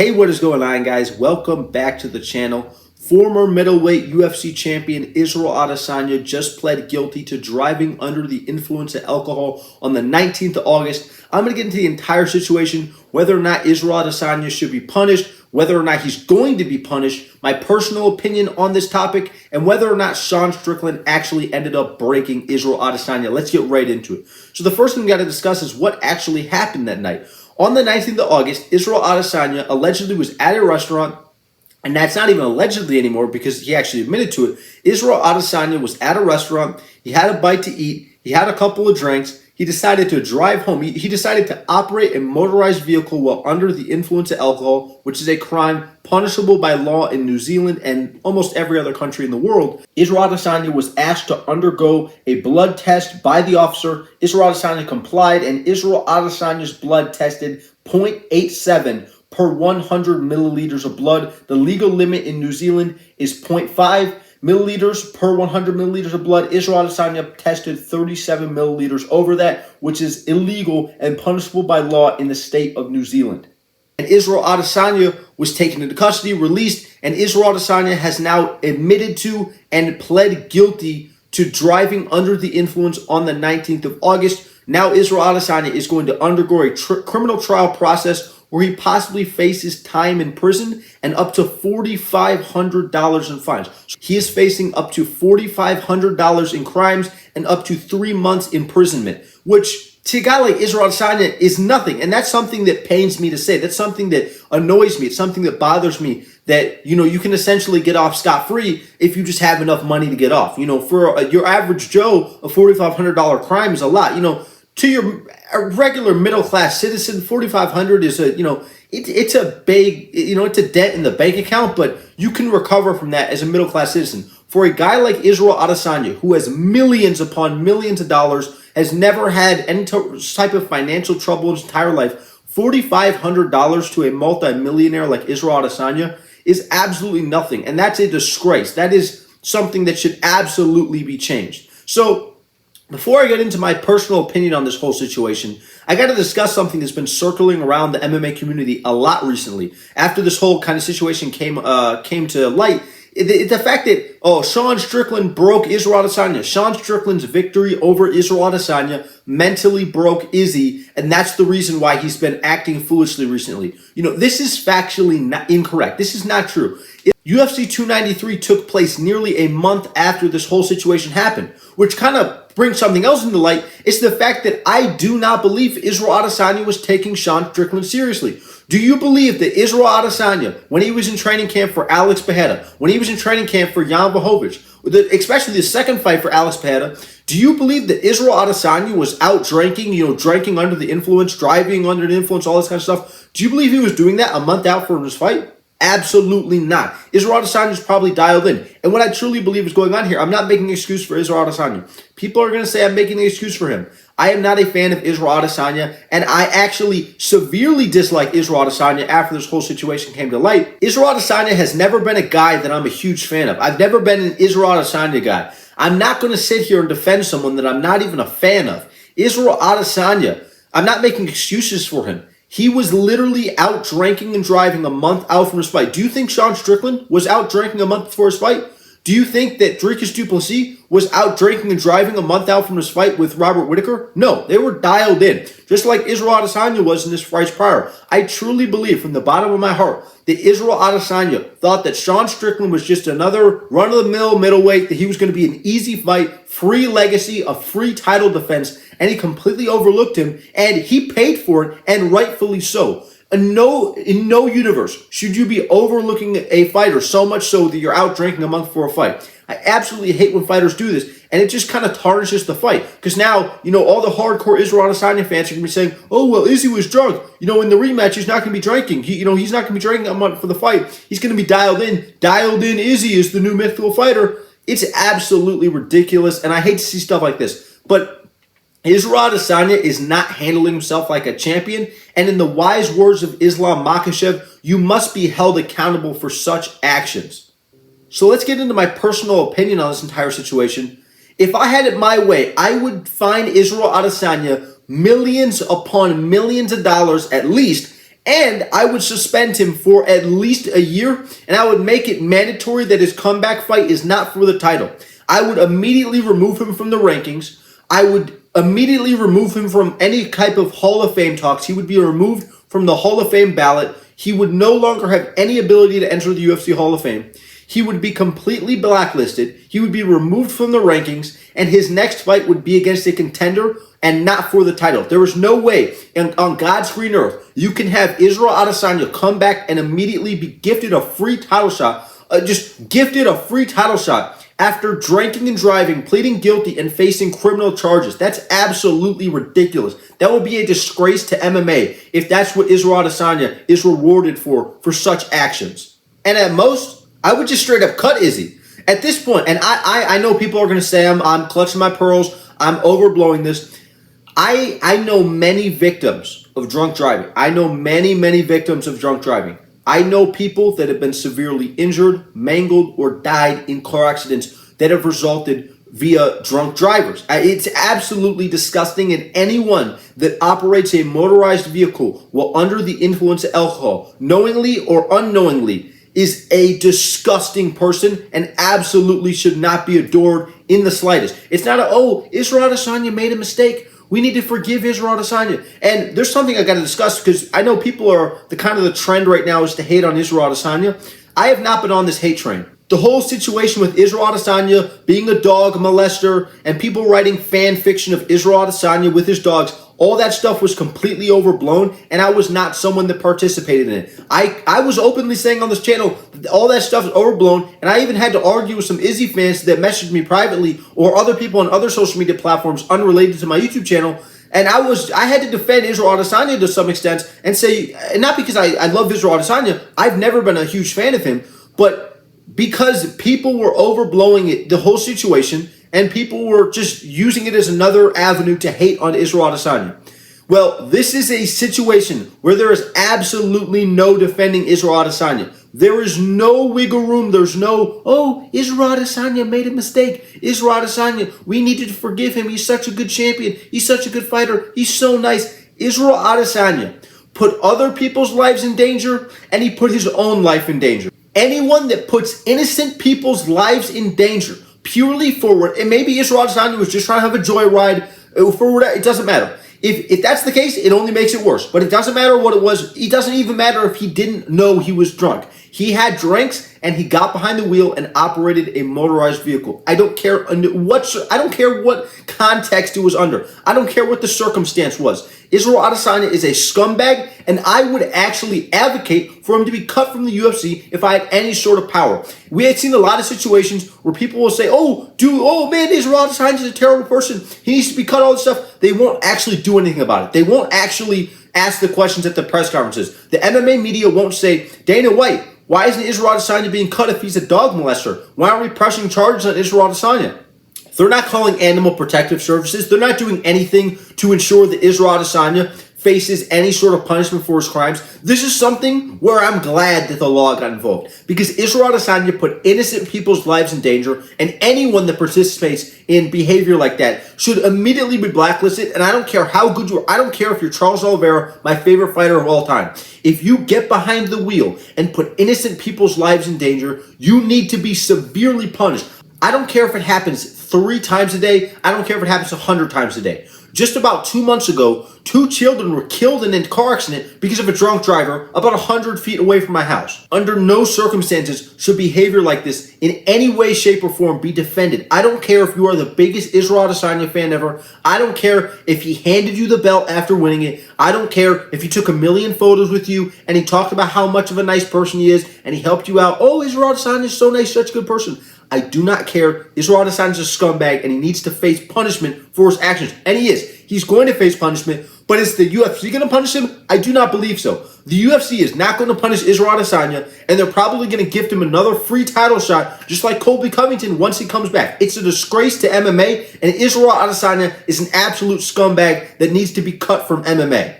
Hey, what is going on, guys? Welcome back to the channel. Former middleweight UFC champion Isreal Adesanya just pled guilty to driving under the influence of alcohol on the 19th of August. I'm going to get into the entire situation, whether or not Isreal Adesanya should be punished, whether or not he's going to be punished, my personal opinion on this topic, and whether or not Sean Strickland actually ended up breaking Isreal Adesanya. Let's get right into it. So the first thing we got to discuss is what actually happened that night. On the 19th of August, Isreal Adesanya allegedly was at a restaurant, and that's not even allegedly anymore because he actually admitted to it. Isreal Adesanya was at a restaurant, he had a bite to eat, he had a couple of drinks, he decided to drive home. He decided to operate a motorized vehicle while under the influence of alcohol, which is a crime punishable by law in New Zealand and almost every other country in the world. Isreal Adesanya was asked to undergo a blood test by the officer. Isreal Adesanya complied, and Isreal Adesanya's blood tested 0.87 per 100 milliliters of blood. The legal limit in New Zealand is 0.5 milliliters per 100 milliliters of blood. Isreal Adesanya tested 37 milliliters over that, which is illegal and punishable by law in the state of New Zealand. And Isreal Adesanya was taken into custody, released, and Isreal Adesanya has now admitted to and pled guilty to driving under the influence on the 19th of August. Now Isreal Adesanya is going to undergo a criminal trial process where he possibly faces time in prison and up to $4,500 in fines. So he is facing up to $4,500 in crimes and up to 3 months imprisonment, which to a guy like Isreal Adesanya is nothing. And that's something that pains me to say. That's something that annoys me. It's something that bothers me, that, you can essentially get off scot-free if you just have enough money to get off. For your average Joe, a $4,500 crime is a lot. To your regular middle-class citizen, $4,500 is it's a big, it's a dent in the bank account, but you can recover from that as a middle-class citizen. For a guy like Isreal Adesanya, who has millions upon millions of dollars, has never had any type of financial trouble in his entire life, $4,500 to a multi-millionaire like Isreal Adesanya is absolutely nothing, and that's a disgrace. That is something that should absolutely be changed. So, before I get into my personal opinion on this whole situation, I got to discuss something that's been circling around the MMA community a lot recently. After this whole kind of situation came to light, the fact that, Sean Strickland broke Isreal Adesanya. Sean Strickland's victory over Isreal Adesanya mentally broke Izzy, and that's the reason why he's been acting foolishly recently. This is factually incorrect. This is not true. UFC 293 took place nearly a month after this whole situation happened, which kind of brings something else into light. It's the fact that I do not believe Isreal Adesanya was taking Sean Strickland seriously. Do you believe that Isreal Adesanya, when he was in training camp for Alex Pereira, when he was in training camp for Jan Blachowicz, especially the second fight for Alex Pereira, do you believe that Isreal Adesanya was out drinking, drinking under the influence, driving under the influence, all this kind of stuff? Do you believe he was doing that a month out from his fight? Absolutely not. Isreal Adesanya is probably dialed in. And what I truly believe is going on here, I'm not making an excuse for Isreal Adesanya. People are going to say I'm making an excuse for him. I am not a fan of Isreal Adesanya, and I actually severely dislike Isreal Adesanya after this whole situation came to light. Isreal Adesanya has never been a guy that I'm a huge fan of. I've never been an Isreal Adesanya guy. I'm not going to sit here and defend someone that I'm not even a fan of. Isreal Adesanya, I'm not making excuses for him. He was literally out drinking and driving a month out from his fight. Do you think Sean Strickland was out drinking a month before his fight? Do you think that Dricus du Plessis was out drinking and driving a month out from his fight with Robert Whittaker? No, they were dialed in, just like Isreal Adesanya was in his fights prior. I truly believe from the bottom of my heart that Isreal Adesanya thought that Sean Strickland was just another run-of-the-mill middleweight, that he was going to be an easy fight, free legacy, a free title defense, and he completely overlooked him, and he paid for it, and rightfully so. In no universe should you be overlooking a fighter so much so that you're out drinking a month before a fight. I absolutely hate when fighters do this, and it just kind of tarnishes the fight. Because now, all the hardcore Isreal Adesanya fans are going to be saying, oh, well, Izzy was drunk. In the rematch, he's not going to be drinking. He's not going to be drinking a month for the fight. He's going to be dialed in. Dialed in Izzy is the new mythical fighter. It's absolutely ridiculous, and I hate to see stuff like this. But Isreal Adesanya is not handling himself like a champion, and in the wise words of Islam Makhachev, you must be held accountable for such actions. So let's get into my personal opinion on this entire situation. If I had it my way, I would fine Isreal Adesanya millions upon millions of dollars at least, And I would suspend him for at least a year, and I would make it mandatory that his comeback fight is not for the title. I would immediately remove him from the rankings. I would immediately remove him from any type of Hall of Fame talks. He would be removed from the Hall of Fame ballot. He would no longer have any ability to enter the UFC Hall of Fame. He would be completely blacklisted. He would be removed from the rankings, and his next fight would be against a contender and not for the title. There is no way on God's green earth you can have Isreal Adesanya come back and immediately be gifted a free title shot, after drinking and driving, pleading guilty, and facing criminal charges. That's absolutely ridiculous. That would be a disgrace to MMA if that's what Isreal Adesanya is rewarded for such actions. And at most, I would just straight up cut Izzy. At this point, and I know people are going to say I'm clutching my pearls, I'm overblowing this. I know many victims of drunk driving. I know many victims of drunk driving. I know people that have been severely injured, mangled, or died in car accidents that have resulted via drunk drivers. It's absolutely disgusting, and anyone that operates a motorized vehicle while under the influence of alcohol, knowingly or unknowingly, is a disgusting person and absolutely should not be adored in the slightest. It's not Isreal Adesanya made a mistake. We need to forgive Isreal Adesanya. And there's something I got to discuss because I know people are the trend right now is to hate on Isreal Adesanya. I have not been on this hate train. The whole situation with Isreal Adesanya being a dog molester and people writing fan fiction of Isreal Adesanya with his dogs, all that stuff was completely overblown, and I was not someone that participated in it. I was openly saying on this channel that all that stuff is overblown, and I even had to argue with some Izzy fans that messaged me privately or other people on other social media platforms unrelated to my YouTube channel. And I had to defend Isreal Adesanya to some extent and say, and not because I love Isreal Adesanya, I've never been a huge fan of him, but because people were overblowing it, the whole situation, and people were just using it as another avenue to hate on Isreal Adesanya. Well, this is a situation where there is absolutely no defending Isreal Adesanya. There is no wiggle room. There's no, Isreal Adesanya made a mistake. Isreal Adesanya, we needed to forgive him. He's such a good champion. He's such a good fighter. He's so nice. Isreal Adesanya put other people's lives in danger, and he put his own life in danger. Anyone that puts innocent people's lives in danger purely for, and maybe Isreal Adesanya was just trying to have a joyride, for whatever, it doesn't matter. If that's the case, it only makes it worse. But it doesn't matter what it was. It doesn't even matter if he didn't know he was drunk. He had drinks and he got behind the wheel and operated a motorized vehicle. I don't care what context it was under. I don't care what the circumstance was. Isreal Adesanya is a scumbag, and I would actually advocate for him to be cut from the UFC if I had any sort of power. We had seen a lot of situations where people will say, man, Isreal Adesanya is a terrible person. He needs to be cut, all this stuff. They won't actually do anything about it. They won't actually ask the questions at the press conferences. The MMA media won't say, Dana White, why isn't Isreal Adesanya being cut if he's a dog molester? Why aren't we pressing charges on Isreal Adesanya? They're not calling Animal Protective Services. They're not doing anything to ensure that Isreal Adesanya faces any sort of punishment for his crimes. This is something where I'm glad that the law got involved, because Isreal Adesanya put innocent people's lives in danger, and anyone that participates in behavior like that should immediately be blacklisted. And I don't care how good you are. I don't care if you're Charles Oliveira, my favorite fighter of all time. If you get behind the wheel and put innocent people's lives in danger, you need to be severely punished. I don't care if it happens 3 times a day. I don't care if it happens 100 times a day. Just about 2 months ago, 2 children were killed in a car accident because of a drunk driver about 100 feet away from my house. Under no circumstances should behavior like this in any way, shape, or form be defended. I don't care if you are the biggest Isreal Adesanya fan ever. I don't care if he handed you the belt after winning it. I don't care if he took 1 million photos with you and he talked about how much of a nice person he is and he helped you out. Isreal Adesanya is so nice, such a good person. I do not care. Isreal Adesanya is a scumbag, and he needs to face punishment for his actions. And he is. He's going to face punishment. But is the UFC going to punish him? I do not believe so. The UFC is not going to punish Isreal Adesanya, and they're probably going to gift him another free title shot, just like Colby Covington once he comes back. It's a disgrace to MMA, and Isreal Adesanya is an absolute scumbag that needs to be cut from MMA.